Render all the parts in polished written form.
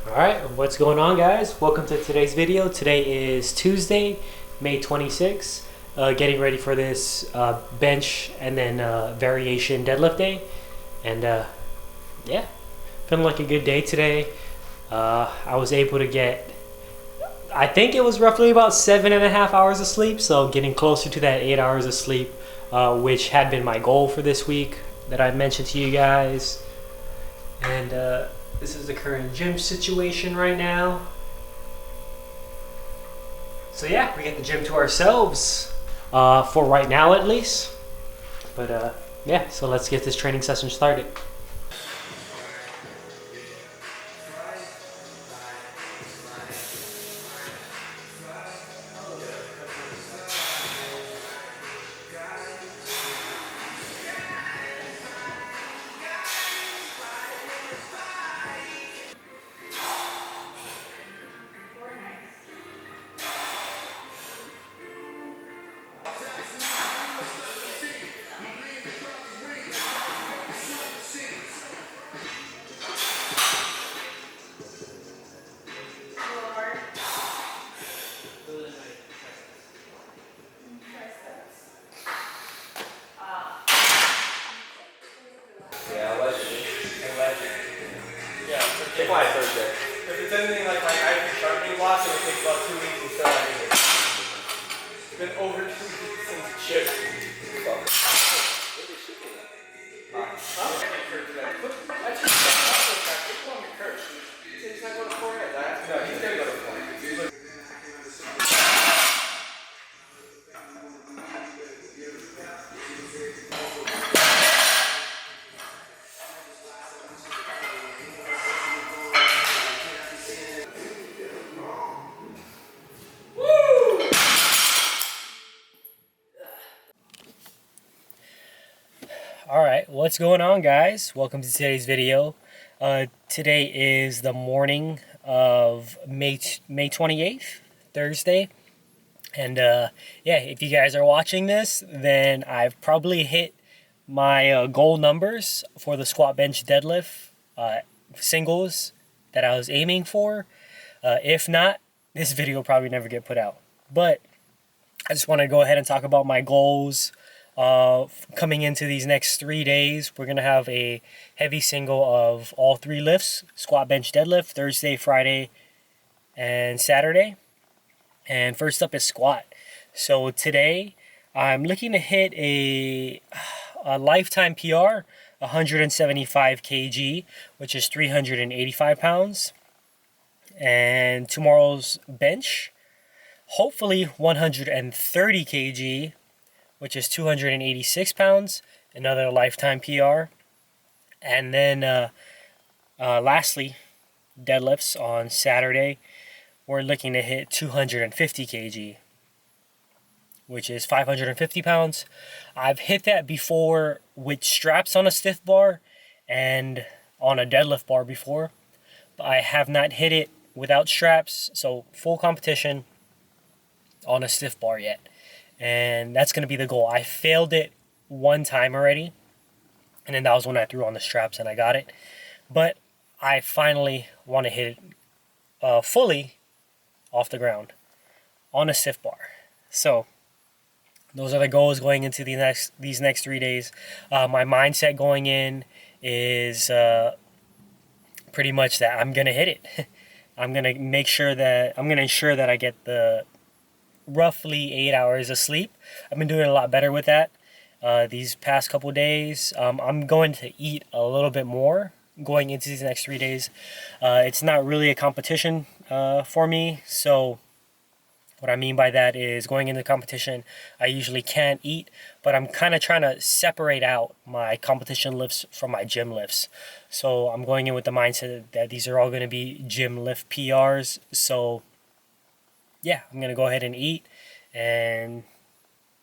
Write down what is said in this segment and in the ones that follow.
Alright, what's going on, guys? Welcome to today's video. Today is Tuesday, May 26th. Getting ready for this bench and then variation deadlift day. And yeah, feeling like a good day today. I was able to get, I think it was roughly about 7.5 hours of sleep. So getting closer to that 8 hours of sleep, which had been my goal for this week that I mentioned to you guys. And this is the current gym situation right now. So yeah, we get the gym to ourselves, for right now at least. But yeah, so let's get this training session started. Yeah, allegedly. Yeah, take my Thursday. If it's anything like I have sharpening blocks, it'll take about 2 weeks until I need it. It's been over 2 weeks since chip. No, he's gonna go to 4. Alright, what's going on, guys? Welcome to today's video. Today is the morning of May 28th, Thursday. And yeah, if you guys are watching this, then I've probably hit my goal numbers for the squat, bench, deadlift singles that I was aiming for. If not, this video will probably never get put out. But I just want to go ahead and talk about my goals. Coming into these next 3 days, we're going to have a heavy single of all 3 lifts: squat, bench, deadlift, Thursday, Friday, and Saturday. And first up is squat. So today I'm looking to hit a lifetime PR, 175 kg, which is 385 pounds. And tomorrow's bench, hopefully 130 kg, which is 286 pounds, another lifetime PR. And then lastly, deadlifts on Saturday, we're looking to hit 250 kg, which is 550 pounds. I've hit that before with straps on a stiff bar and on a deadlift bar before, but I have not hit it without straps, so full competition on a stiff bar yet. And that's going to be the goal. I failed it one time already, and then that was when I threw on the straps and I got it. But I finally want to hit it fully off the ground on a stiff bar. So those are the goals going into these next 3 days. My mindset going in is pretty much that I'm going to hit it. I'm going to ensure that I get the roughly 8 hours of sleep. I've been doing a lot better with that these past couple days. I'm going to eat a little bit more going into these next 3 days. It's not really a competition for me, so what I mean by that is going into competition, I usually can't eat, but I'm kind of trying to separate out my competition lifts from my gym lifts. So I'm going in with the mindset that these are all going to be gym lift PRs. So yeah, I'm going to go ahead and eat, and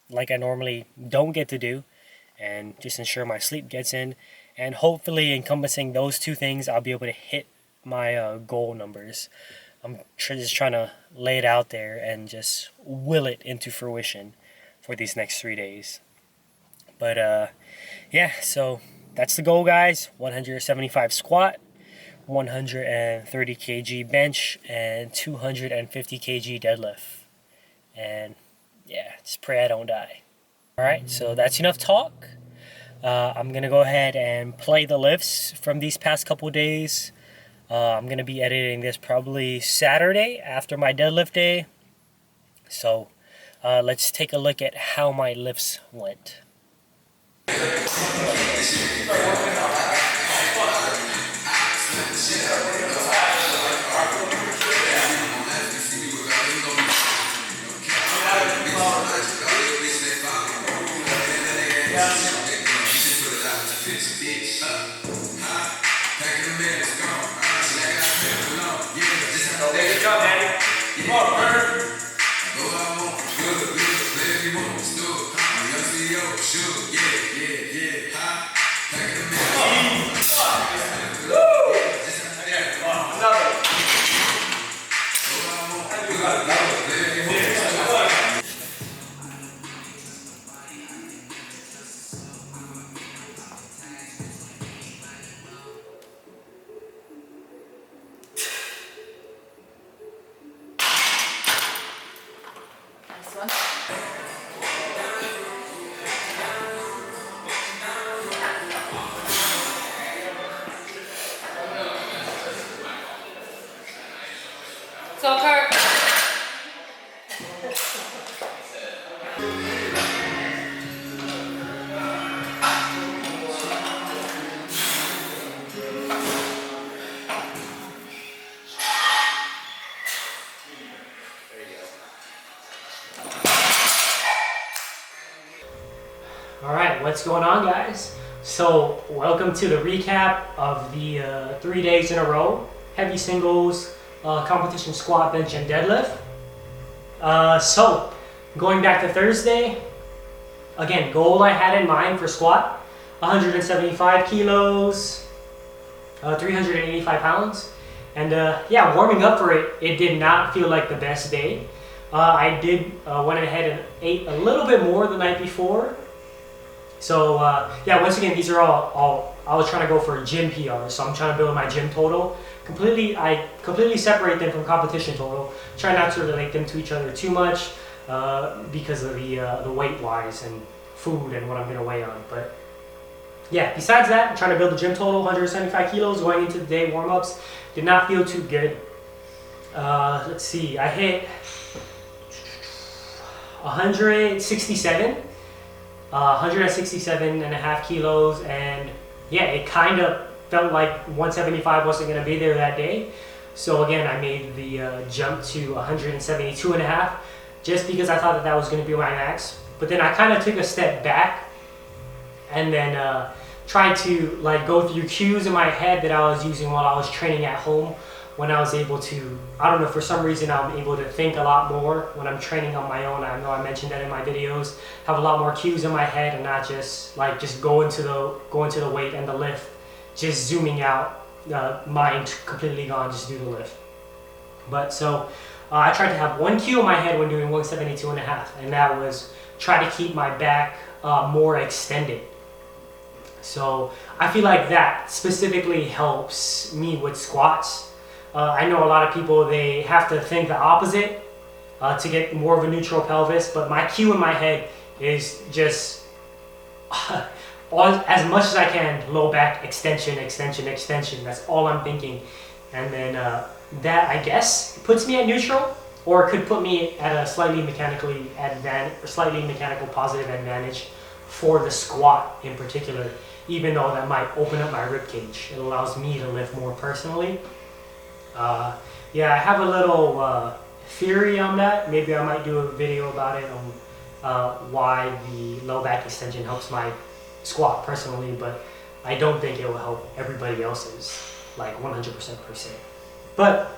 like I normally don't get to do, and just ensure my sleep gets in. And hopefully encompassing those two things, I'll be able to hit my goal numbers. I'm just trying to lay it out there and just will it into fruition for these next 3 days. But yeah, so that's the goal, guys. 175 squat, 130 kg bench, and 250 kg deadlift. And yeah, just pray I don't die. Alright, so that's enough talk. I'm going to go ahead and play the lifts from these past couple days. I'm going to be editing this probably Saturday after my deadlift day. So let's take a look at how my lifts went. Good job, Daddy. Come on, Bird. So, Kurt. Alright, what's going on, guys? So, welcome to the recap of the 3 days in a row. Heavy singles, competition squat, bench, and deadlift. So, going back to Thursday, again, goal I had in mind for squat, 175 kilos, 385 pounds. And yeah, warming up for it, it did not feel like the best day. I went ahead and ate a little bit more the night before. So yeah, once again, these are all I was trying to go for gym PR, so I'm trying to build my gym total. I completely separate them from competition total. Try not to relate them to each other too much because of the weight wise and food and what I'm gonna weigh on. But yeah, besides that, I'm trying to build the gym total, 175 kilos going into the day warm-ups. Did not feel too good. Let's see, I hit 167. 167 and a half kilos, and yeah, it kind of felt like 175 wasn't going to be there that day. So again, I made the jump to 172 and a half just because I thought that was going to be my max. But then I kind of took a step back and then tried to like go through cues in my head that I was using while I was training at home. When I was able to, I don't know, for some reason I'm able to think a lot more when I'm training on my own. I know I mentioned that in my videos. Have a lot more cues in my head and not just like go into the weight and the lift, just zooming out, mind completely gone, just do the lift. But so I tried to have one cue in my head when doing 172 and a half, and that was try to keep my back more extended. So I feel like that specifically helps me with squats. I know a lot of people, they have to think the opposite to get more of a neutral pelvis, but my cue in my head is just as much as I can, low back extension, extension, extension. That's all I'm thinking. And then that, I guess, puts me at neutral, or it could put me at a slightly mechanical positive advantage for the squat in particular, even though that might open up my rib cage. It allows me to lift more personally. Yeah, I have a little theory on that. Maybe I might do a video about it on why the low back extension helps my squat personally, but I don't think it will help everybody else's, like 100% per se. But,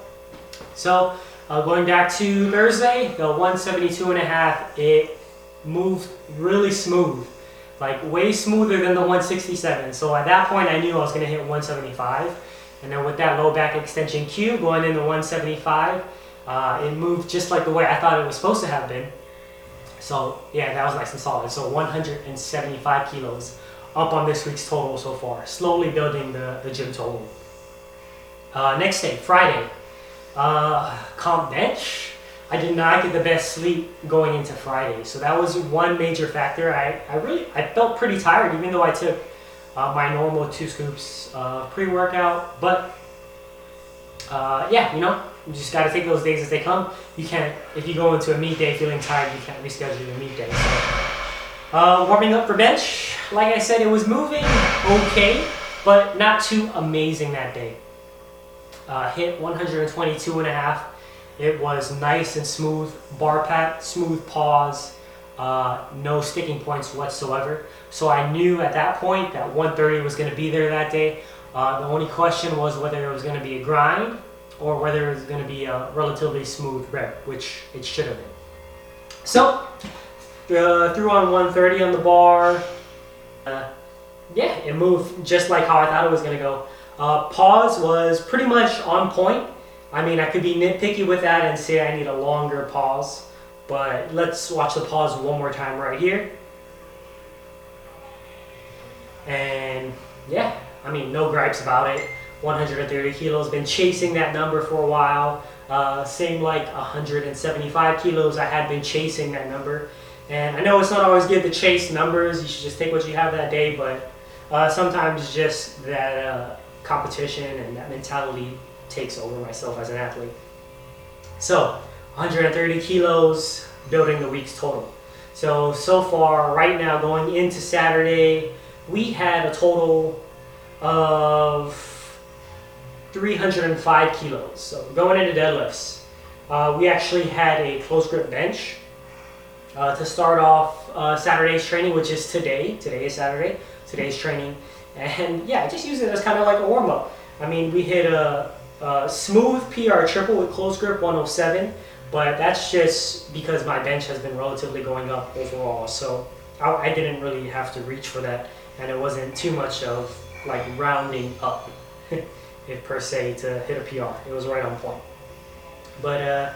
so, going back to Thursday, the 172 and a half, it moved really smooth, like way smoother than the 167. So at that point I knew I was going to hit 175. And then with that low back extension cue going into 175, it moved just like the way I thought it was supposed to have been. So yeah, that was nice and solid. So 175 kilos up on this week's total so far. Slowly building the gym total. Next day, Friday, comp bench. I did not get the best sleep going into Friday, so that was one major factor. I felt pretty tired, even though I took my normal 2 scoops pre-workout. But yeah, you know, you just got to take those days as they come. You can't, if you go into a meet day feeling tired, you can't reschedule your meet day. So, warming up for bench, like I said, it was moving okay, but not too amazing that day. Hit 122.5. It was nice and smooth, bar pat, smooth pause, no sticking points whatsoever. So I knew at that point that 130 was going to be there that day. The only question was whether it was going to be a grind or whether it was going to be a relatively smooth rep, which it should have been. So, threw on 130 on the bar. Yeah, it moved just like how I thought it was going to go. Pause was pretty much on point. I mean, I could be nitpicky with that and say I need a longer pause, but let's watch the pause one more time right here. And yeah, I mean, no gripes about it. 130 kilos, been chasing that number for a while. Same like 175 kilos, I had been chasing that number. And I know it's not always good to chase numbers, you should just take what you have that day, but sometimes just that competition and that mentality takes over myself as an athlete. So 130 kilos, building the week's total. So far, right now, going into Saturday, we had a total of 305 kilos. So going into deadlifts, we actually had a close grip bench to start off Saturday's training, which is today. Today is Saturday, today's training. And yeah, just use it as kind of like a warm up. I mean, we hit a smooth PR triple with close grip 107, but that's just because my bench has been relatively going up overall. So I didn't really have to reach for that, and it wasn't too much of like rounding up, if per se, to hit a PR. It was right on point. But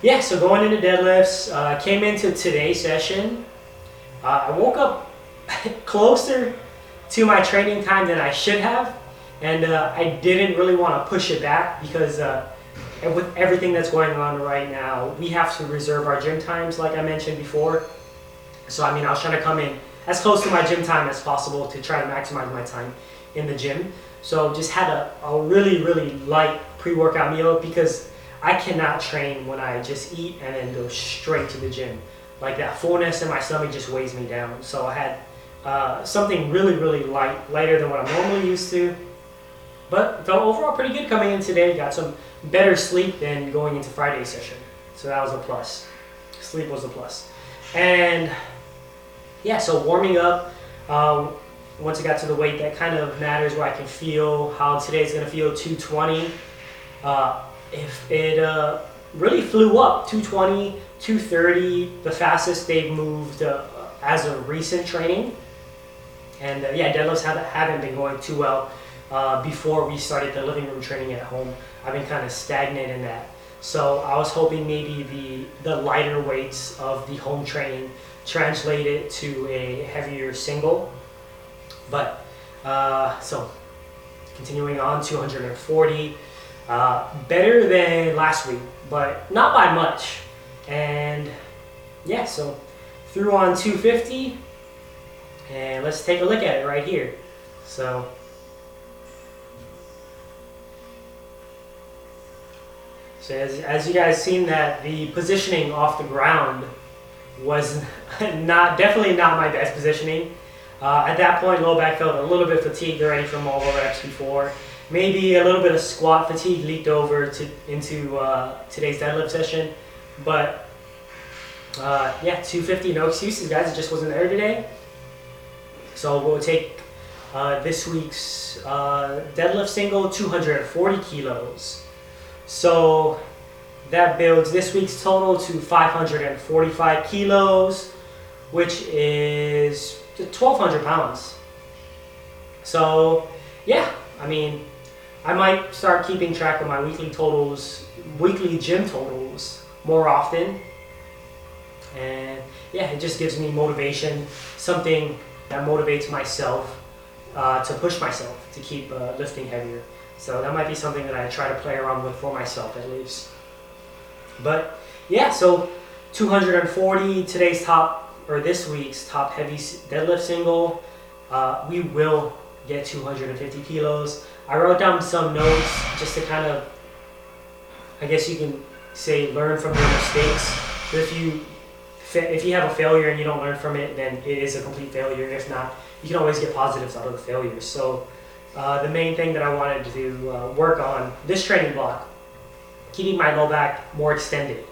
yeah, so going into deadlifts, came into today's session. I woke up closer to my training time than I should have, and I didn't really want to push it back because with everything that's going on right now, we have to reserve our gym times, like I mentioned before. So I mean, I was trying to come in as close to my gym time as possible to try to maximize my time in the gym. So just had a really, really light pre-workout meal because I cannot train when I just eat and then go straight to the gym. Like that fullness in my stomach just weighs me down. So I had something really, really lighter than what I'm normally used to. But felt overall pretty good coming in today. Got some better sleep than going into Friday's session. So that was a plus. Sleep was a plus. And yeah, so warming up, once I got to the weight that kind of matters, where I can feel how today's gonna feel, 220. If it really flew up, 220, 230, the fastest they've moved as of recent training. And yeah, deadlifts haven't been going too well. Before we started the living room training at home, I've been kind of stagnant in that. So I was hoping maybe the lighter weights of the home training translated to a heavier single. But so continuing on, 240, better than last week, but not by much. And yeah, so threw on 250, and let's take a look at it right here. So as you guys seen, that the positioning off the ground was definitely not my best positioning. At that point, low back felt a little bit fatigued already from all the reps before. Maybe a little bit of squat fatigue leaked over into today's deadlift session. But yeah, 250, no excuses, guys. It just wasn't there today. So we'll take this week's deadlift single, 240 kilos. So that builds this week's total to 545 kilos, which is 1,200 pounds. So yeah, I mean, I might start keeping track of my weekly totals, weekly gym totals more often. And yeah, it just gives me motivation, something that motivates myself to push myself to keep lifting heavier. So that might be something that I try to play around with for myself at least. But yeah, so 240 today's top, or this week's top heavy deadlift single. We will get 250 kilos. I wrote down some notes just to kind of, I guess you can say, learn from your mistakes. But if you have a failure and you don't learn from it, then it is a complete failure. If not, you can always get positives out of the failures. So the main thing that I wanted to work on this training block, keeping my low back more extended.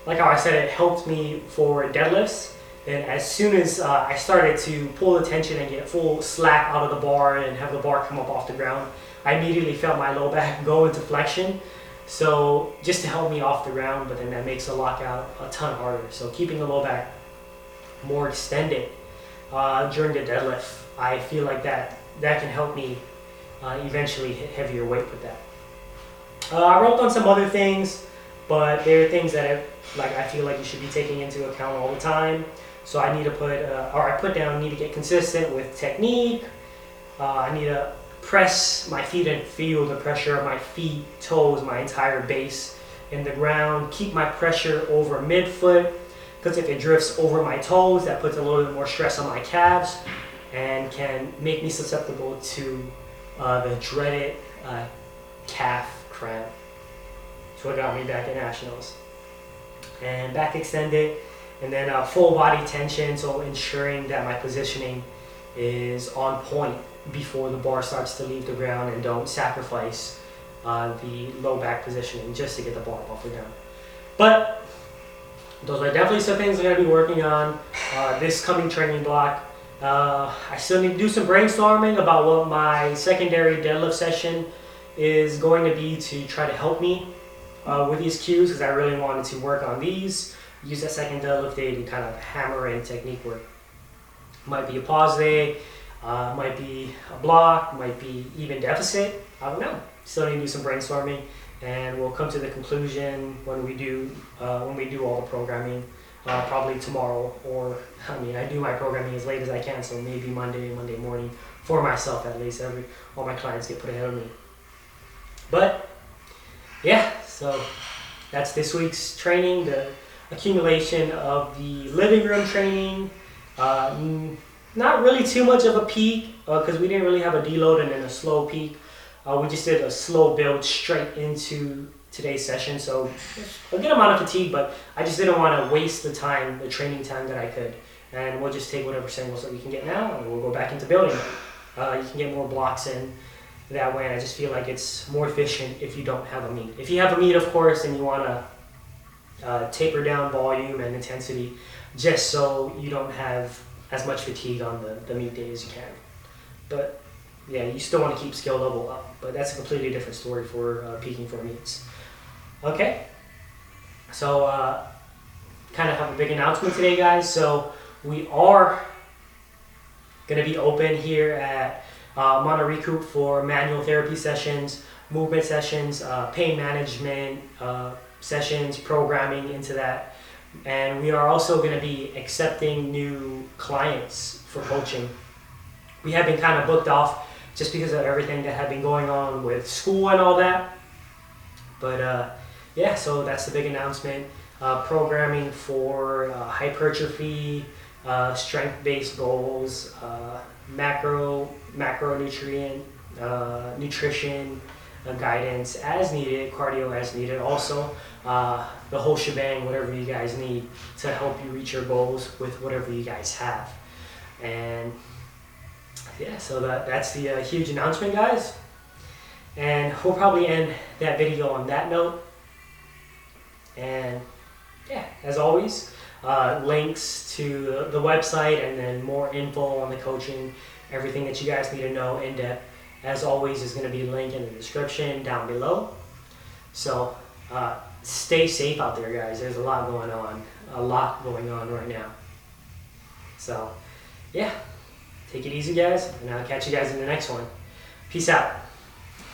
Like how I said, it helped me for deadlifts. And as soon as I started to pull the tension and get full slack out of the bar and have the bar come up off the ground, I immediately felt my low back go into flexion. So just to help me off the ground, but then that makes the lockout a ton harder. So keeping the low back more extended during the deadlift, I feel like that can help me eventually hit heavier weight with that. I wrote down some other things, but there are things that I feel like you should be taking into account all the time. So I need to need to get consistent with technique. I need to press my feet and feel the pressure of my feet, toes, my entire base in the ground. Keep my pressure over midfoot, because if it drifts over my toes, that puts a little bit more stress on my calves and can make me susceptible to the dreaded calf cramp. That's what got me back at nationals. And back extended, and then full body tension, so ensuring that my positioning is on point before the bar starts to leave the ground, and don't sacrifice the low back positioning just to get the bar off the ground. But those are definitely some things I'm going to be working on this coming training block. I still need to do some brainstorming about what my secondary deadlift session is going to be to try to help me with these cues, because I really wanted to work on these. Use that second deadlift day to kind of hammer in technique work. Might be a pause day, might be a block, might be even deficit. I don't know. Still need to do some brainstorming, and we'll come to the conclusion when we do all the programming. Probably tomorrow, or I do my programming as late as I can, so maybe Monday morning for myself at least. All my clients get put ahead of me. But yeah, so that's this week's training, the accumulation of the living room training. Not really too much of a peak, because we didn't really have a deload and then a slow peak. We just did a slow build straight into today's session, so a good amount of fatigue, but I just didn't want to waste the training time that I could. And we'll just take whatever singles that we can get now, and we'll go back into building. You can get more blocks in that way, and I just feel like it's more efficient if you don't have a meet. If you have a meet, of course, and you want to taper down volume and intensity, just so you don't have as much fatigue on the meet day as you can. But yeah, you still want to keep skill level up, but that's a completely different story for peaking for meets. Okay, so kind of have a big announcement today, guys. So we are going to be open here at Mono Recoup for manual therapy sessions, movement sessions, pain management sessions, programming into that. And we are also going to be accepting new clients for coaching. We have been kind of booked off just because of everything that had been going on with school and all that. But yeah, so that's the big announcement. Programming for hypertrophy, strength-based goals, macronutrient, nutrition guidance as needed, cardio as needed. Also, the whole shebang, whatever you guys need to help you reach your goals with whatever you guys have. And yeah, so that's the huge announcement, guys. And we'll probably end that video on that note. And yeah, as always, links to the website, and then more info on the coaching, everything that you guys need to know in depth, as always, is going to be linked in the description down below. So stay safe out there, guys. There's a lot going on right now. So yeah, take it easy, guys, and I'll catch you guys in the next one. Peace out.